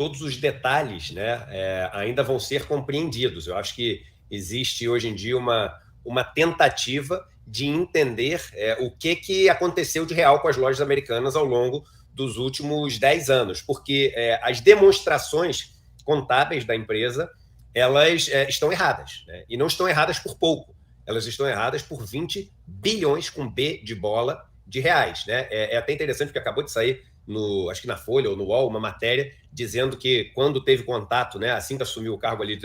todos os detalhes, né, ainda vão ser compreendidos. Eu acho que existe hoje em dia uma tentativa de entender o que aconteceu de real com as lojas americanas ao longo dos últimos 10 anos, porque as demonstrações contábeis da empresa, elas estão erradas, né? E não estão erradas por pouco, elas estão erradas por 20 bilhões, com B de bola, de reais, né? É até interessante porque acabou de sair, acho que na Folha ou no UOL, uma matéria dizendo que quando teve contato, né, assim que assumiu o cargo ali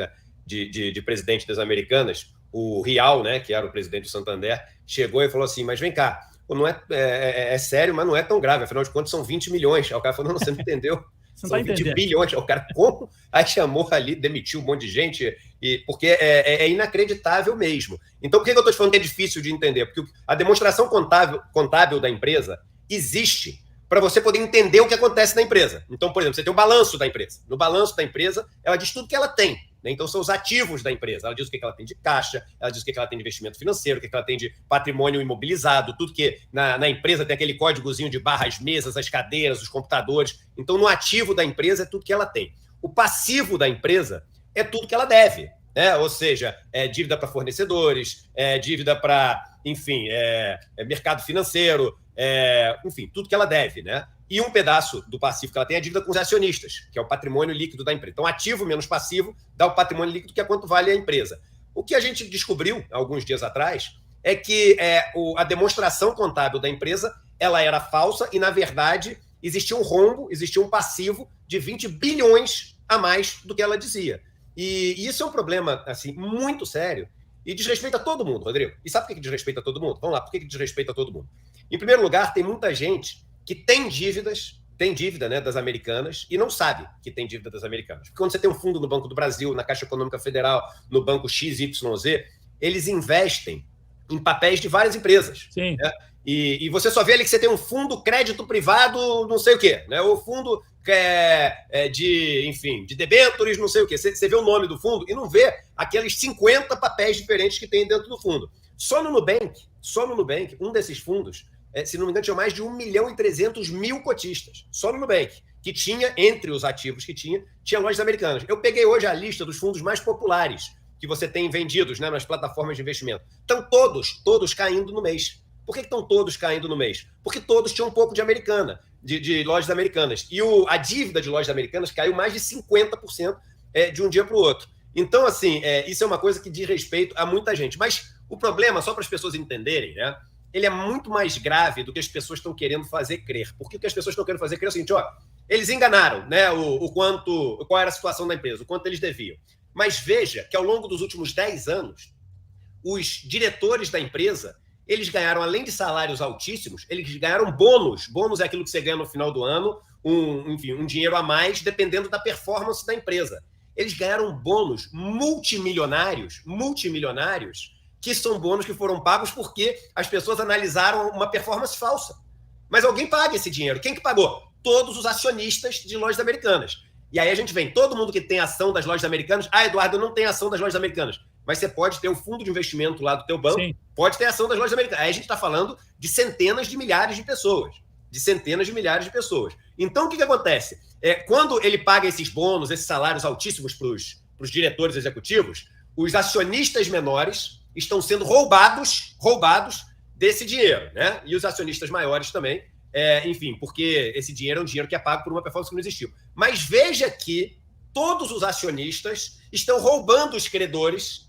de presidente das Americanas, o Rial, né, que era o presidente do Santander, chegou e falou assim, mas vem cá, não é sério, mas não é tão grave, afinal de contas são 20 milhões. Aí o cara falou, não, você não entendeu. Você não São tá 20 entendendo. bilhões. O cara, como? Aí chamou ali, demitiu um monte de gente, porque é inacreditável mesmo. Então, por que eu estou te falando que é difícil de entender? Porque a demonstração contábil da empresa existe para você poder entender o que acontece na empresa. Então, por exemplo, você tem o balanço da empresa. No balanço da empresa, ela diz tudo que ela tem, né? Então, são os ativos da empresa. Ela diz o que ela tem de caixa, ela diz o que ela tem de investimento financeiro, o que ela tem de patrimônio imobilizado, tudo que na empresa tem aquele códigozinho de barra, as mesas, as cadeiras, os computadores. Então, no ativo da empresa é tudo que ela tem. O passivo da empresa é tudo que ela deve, né? Ou seja, dívida para fornecedores, dívida para, enfim, mercado financeiro, enfim, tudo que ela deve, né? E um pedaço do passivo que ela tem é a dívida com os acionistas, que é o patrimônio líquido da empresa. Então, ativo menos passivo dá o patrimônio líquido, que é quanto vale a empresa. O que a gente descobriu alguns dias atrás é que a demonstração contábil da empresa, ela era falsa e, na verdade, existia um rombo, existia um passivo de 20 bilhões a mais do que ela dizia. E isso é um problema, assim, muito sério e desrespeita todo mundo, Rodrigo. E sabe por que desrespeita todo mundo? Vamos lá, por que desrespeita todo mundo? Em primeiro lugar, tem muita gente que tem dívida, né, das americanas, e não sabe que tem dívida das americanas. Porque quando você tem um fundo no Banco do Brasil, na Caixa Econômica Federal, no banco XYZ, eles investem em papéis de várias empresas. Sim. Né? E você só vê ali que você tem um fundo crédito privado, não sei o quê, né? O fundo de debêntures, não sei o quê. Você vê o nome do fundo e não vê aqueles 50 papéis diferentes que tem dentro do fundo. Só no Nubank, um desses fundos, se não me engano, tinha mais de 1.300.000 cotistas. Só no Nubank, que tinha, entre os ativos que tinha lojas americanas. Eu peguei hoje a lista dos fundos mais populares que você tem vendidos, né, nas plataformas de investimento. Estão todos caindo no mês. Por que estão todos caindo no mês? Porque todos tinham um pouco de americana, de lojas americanas. E a dívida de lojas americanas caiu mais de 50% de um dia para o outro. Então, assim, isso é uma coisa que diz respeito a muita gente. Mas o problema, só para as pessoas entenderem, né, ele é muito mais grave do que as pessoas estão querendo fazer crer. Porque o que as pessoas estão querendo fazer crer é o seguinte, eles enganaram, né, qual era a situação da empresa, o quanto eles deviam. Mas veja que ao longo dos últimos 10 anos, os diretores da empresa, eles ganharam, além de salários altíssimos, eles ganharam bônus. Bônus é aquilo que você ganha no final do ano, um dinheiro a mais, dependendo da performance da empresa. Eles ganharam bônus multimilionários, que são bônus que foram pagos porque as pessoas analisaram uma performance falsa. Mas alguém paga esse dinheiro. Quem que pagou? Todos os acionistas de lojas americanas. E aí a gente vem, todo mundo que tem ação das lojas americanas, Eduardo, eu não tenho ação das lojas americanas. Mas você pode ter o fundo de investimento lá do teu banco, sim, pode ter ação das lojas americanas. Aí a gente está falando de centenas de milhares de pessoas. Então, o que acontece? Quando ele paga esses bônus, esses salários altíssimos para os diretores executivos, os acionistas menores estão sendo roubados desse dinheiro, né? E os acionistas maiores também, enfim, porque esse dinheiro é um dinheiro que é pago por uma performance que não existiu. Mas veja que todos os acionistas estão roubando os credores,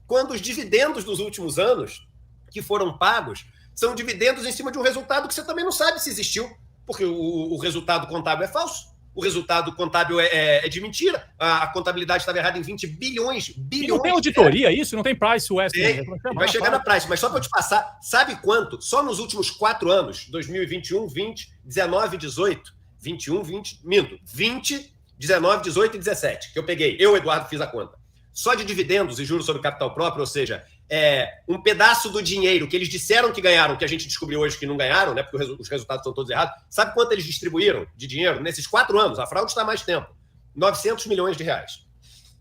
quando os dividendos dos últimos anos que foram pagos são dividendos em cima de um resultado que você também não sabe se existiu, porque o resultado contábil é falso, o resultado contábil é de mentira, a contabilidade estava errada em 20 bilhões. E não tem auditoria isso? Não tem Price Western? Vai chegar na Price, mas só para eu te passar, sabe quanto? Só nos últimos 4 anos, 2021, 20, 19, 18, 21, 20, 19, 18 e 17, que eu peguei. Eu, Eduardo, fiz a conta. Só de dividendos e juros sobre capital próprio, ou seja, um pedaço do dinheiro que eles disseram que ganharam, que a gente descobriu hoje que não ganharam, né, porque os resultados são todos errados. Sabe quanto eles distribuíram de dinheiro nesses 4 anos? A fraude está há mais tempo. 900 milhões de reais.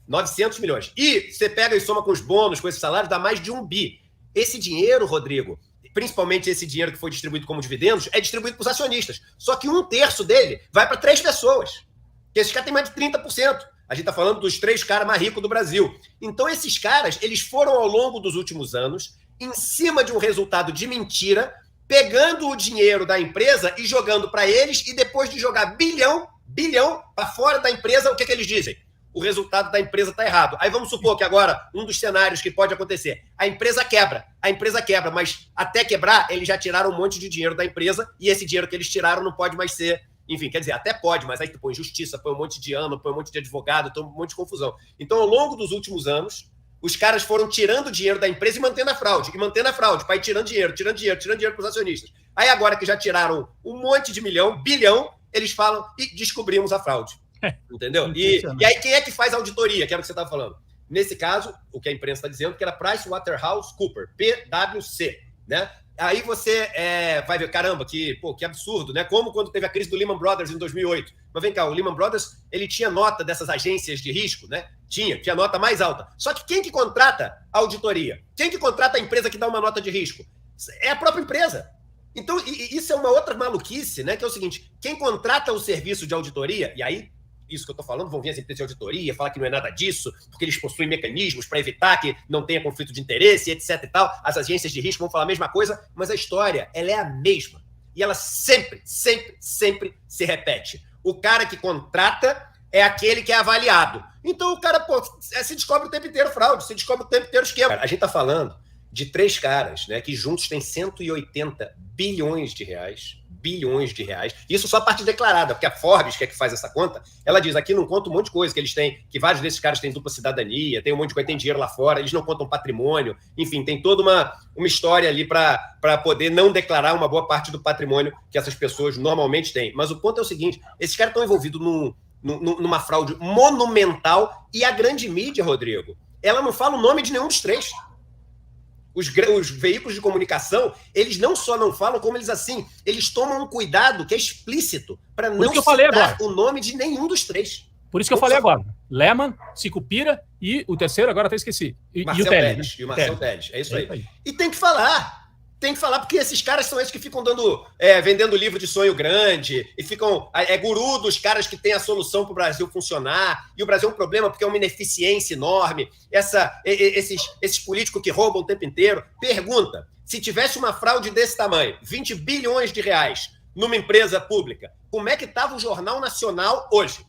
900 milhões. E você pega e soma com os bônus, com esse salário, dá mais de 1 bi. Esse dinheiro, Rodrigo, principalmente esse dinheiro que foi distribuído como dividendos, é distribuído para os acionistas. Só que 1/3 dele vai para 3 pessoas. Porque esses caras têm mais de 30%. A gente está falando dos 3 caras mais ricos do Brasil. Então, esses caras, eles foram, ao longo dos últimos anos, em cima de um resultado de mentira, pegando o dinheiro da empresa e jogando para eles, e depois de jogar bilhão para fora da empresa, o que eles dizem? O resultado da empresa está errado. Aí vamos supor que agora, um dos cenários que pode acontecer, a empresa quebra, mas até quebrar, eles já tiraram um monte de dinheiro da empresa, e esse dinheiro que eles tiraram não pode mais ser... Enfim, quer dizer, até pode, mas aí tu põe justiça, põe um monte de ano, põe um monte de advogado, põe um monte de confusão. Então, ao longo dos últimos anos, os caras foram tirando dinheiro da empresa e mantendo a fraude, para ir tirando dinheiro para os acionistas. Aí agora que já tiraram um monte de bilhão, eles falam e descobrimos a fraude. Entendeu? E aí quem é que faz a auditoria, que era o que você estava falando? Nesse caso, o que a imprensa está dizendo, que era PricewaterhouseCoopers, PwC, né? Aí você vai ver, caramba, que absurdo, né? Como quando teve a crise do Lehman Brothers em 2008. Mas vem cá, o Lehman Brothers, ele tinha nota dessas agências de risco, né? Tinha nota mais alta. Só que quem que contrata a auditoria? Quem que contrata a empresa que dá uma nota de risco? É a própria empresa. Então, isso é uma outra maluquice, né? Que é o seguinte, quem contrata o serviço de auditoria, e aí, isso que eu estou falando, vão vir as empresas de auditoria, falar que não é nada disso, porque eles possuem mecanismos para evitar que não tenha conflito de interesse, etc e tal. As agências de risco vão falar a mesma coisa, mas a história, ela é a mesma. E ela sempre se repete. O cara que contrata é aquele que é avaliado. Então o cara, se descobre o tempo inteiro fraude, se descobre o tempo inteiro esquema. A gente está falando de 3 caras, né, que juntos têm 180 bilhões de reais. Isso só a parte declarada, porque a Forbes, que é que faz essa conta, ela diz, aqui não conta um monte de coisa que eles têm, que vários desses caras têm dupla cidadania, tem um monte de coisa, tem dinheiro lá fora, eles não contam patrimônio, enfim, tem toda uma história ali para poder não declarar uma boa parte do patrimônio que essas pessoas normalmente têm. Mas o ponto é o seguinte, esses caras estão envolvidos numa fraude monumental, e a grande mídia, Rodrigo, ela não fala o nome de nenhum dos 3. Os veículos de comunicação, eles não só não falam, como eles tomam um cuidado que é explícito para não citar o nome de nenhum dos 3. Por isso que eu falei agora. Lehman, Sicupira e o terceiro, agora até esqueci. E o Teles. E o Marcel Teles. É isso aí. E tem que falar. Porque esses caras são esses que ficam vendendo livro de sonho grande e ficam guru dos caras que têm a solução para o Brasil funcionar. E o Brasil é um problema porque é uma ineficiência enorme. Esses políticos que roubam o tempo inteiro. Pergunta, se tivesse uma fraude desse tamanho, 20 bilhões de reais numa empresa pública, como é que estava o Jornal Nacional hoje?